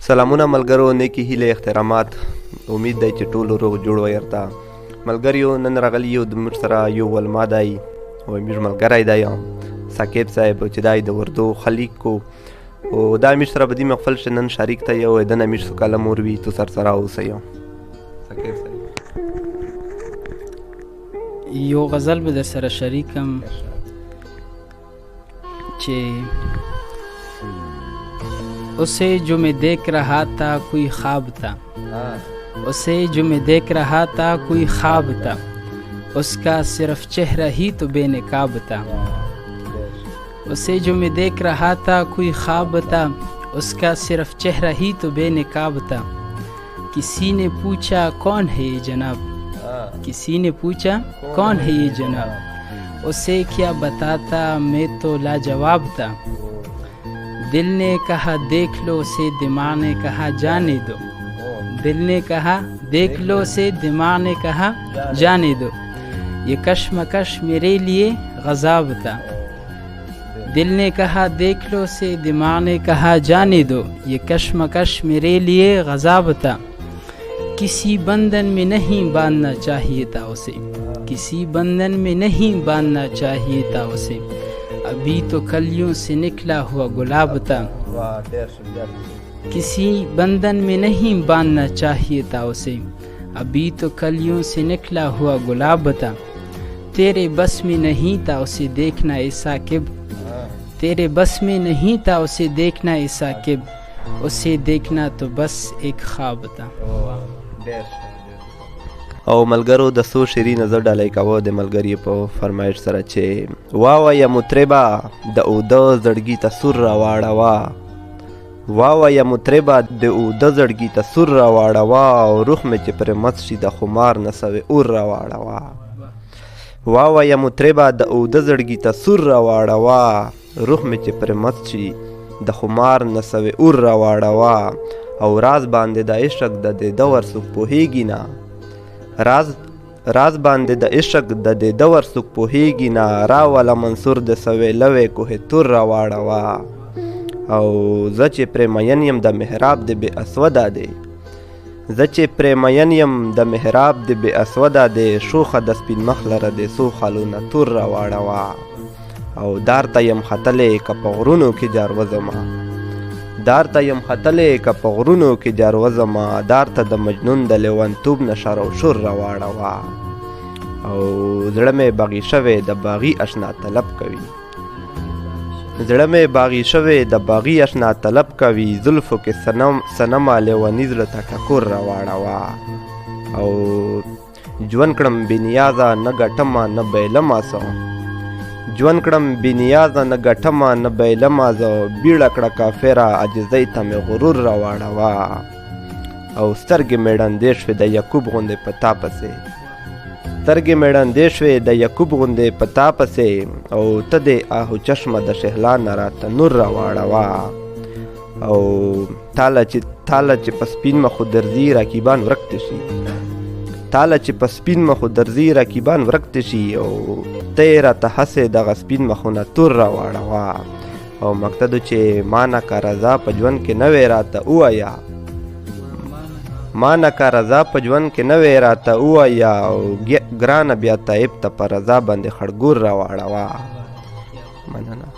سلامونه ملګرو، نیکی هیله احترامات. امید دی چې ټول روغ جوړ ویرته ملګریو. نن راغلی یو د موږ سره یو ولما دی او موږ ملګری دی ثاقب صاحب چې دی د اردو خلیق کو او دا موږ سره په دې محفل کې نن شریک ته یو دنه موږ څه کلم وروي تو سره اوسئ. ثاقب صاحب یو غزل به در سره شریکم چې उसे जो मैं देख रहा था कोई ख्वाब था, उसे जो मैं देख रहा था कोई ख्वाब था, उसका सिर्फ चेहरा ही तो बेनकाब था। उसे जो मैं देख रहा था कोई ख्वाब था, उसका सिर्फ चेहरा ही तो बेनकाब था। किसी ने पूछा कौन है ये जनाब, किसी ने पूछा कौन है ये जनाब, उसे क्या बताता मैं तो लाजवाब था। दिल ने कहा देख लो से दिमाग ने कहा जाने दो, दिल ने कहा देख लो से दिमाग ने कहा जाने दो, ये कश्मकश मेरे लिए गज़ाब था। दिल ने कहा देख लो से दिमाग ने कहा जाने दो, ये कश्मकश मेरे लिए गज़ाब था। किसी बंधन में नहीं बांधना चाहिए था उसे, किसी बंधन में नहीं बांधना चाहिए था उसे, अभी तो कलियों से निकला हुआ गुलाब था। किसी बंधन में नहीं बांधना चाहिए था उसे, अभी तो कलियों से निकला हुआ गुलाब था। तेरे बस में नहीं था उसे देखना ए साकिब, तेरे बस में नहीं था उसे देखना ए साकिब, उसे देखना तो बस एक ख्वाब था। او ملګرو د څو شعري نظر ډالۍ کوه د ملګري په فرمایش سره چې واوایه مطربه د اوده زړګي ته سور راواړوه، واوایه مطربه د اوده زړګي ته سور راواړوه او روح مې چې پرې مست شي د خمار نه سوې اور راواړوه. واوایه مطربه د اوده زړګي ته سور راواړوه، روح مې چې پرې مست شي د خمار نه سوې اور راواړوه. او راز باندې د عشق د دې دور څوک پوهیږي نه، راز باندې د عشق د دې دور څوک پوهیږي نه، راوله منصور د سویلوې کوه تور راواړوه. او زه چې پرې مین یم د محراب د بې اسوده دی، زه چې پرې مین یم د محراب د بې اسوده دی، شوخه د سپین مخ لره د څو خالونه تور راواړوه. او دار ته یم ختلی که په غرونو کې جاروزمه، دار ته یم ختلی که په غرونو کې جاروزمه، دار ته د مجنون د لیونتوب نه شر او شور راواړوه. او زړه مې باغي شوی د باغي اشنا طلب کوي، زړه مې باغي شوی د باغي اشنا طلب کوي، زلفو کې صنمه لیوني زړه ته ټکور راواړوه. او ژوند کړم بې نیازه نه ګټمه نه بیلمه څه، ژوند کړم بې نیازه نه ګټمه نه بیلمه زه، بیړه کړه کافره عاجزۍ ته مې غرور راواړوه. او سترګې مې ړندې شوې د یعقوب غوندې په تا پسې، سترګې مې ړندې شوې د یعقوب غوندې په تا پسې، او ته دې آهو چشمه د شهلا نه راته نور راواړوه. او تاله چې په سپین مخو درځي رقیبان ورک ته شي، تاله چې په سپین مخو درځي رقیبان ورک ته شي، او ته یې راته هسې دغه سپین مخونه تور راواړوه. او مقصد چې ما نه که رضا په ژوند کې نه وې راته ووایه، ما نه که رضا په ژوند کې نه وې راته ووایه، او ګرانه بیا طیب ته په رضا باندې خړګور راواړوه. مننه.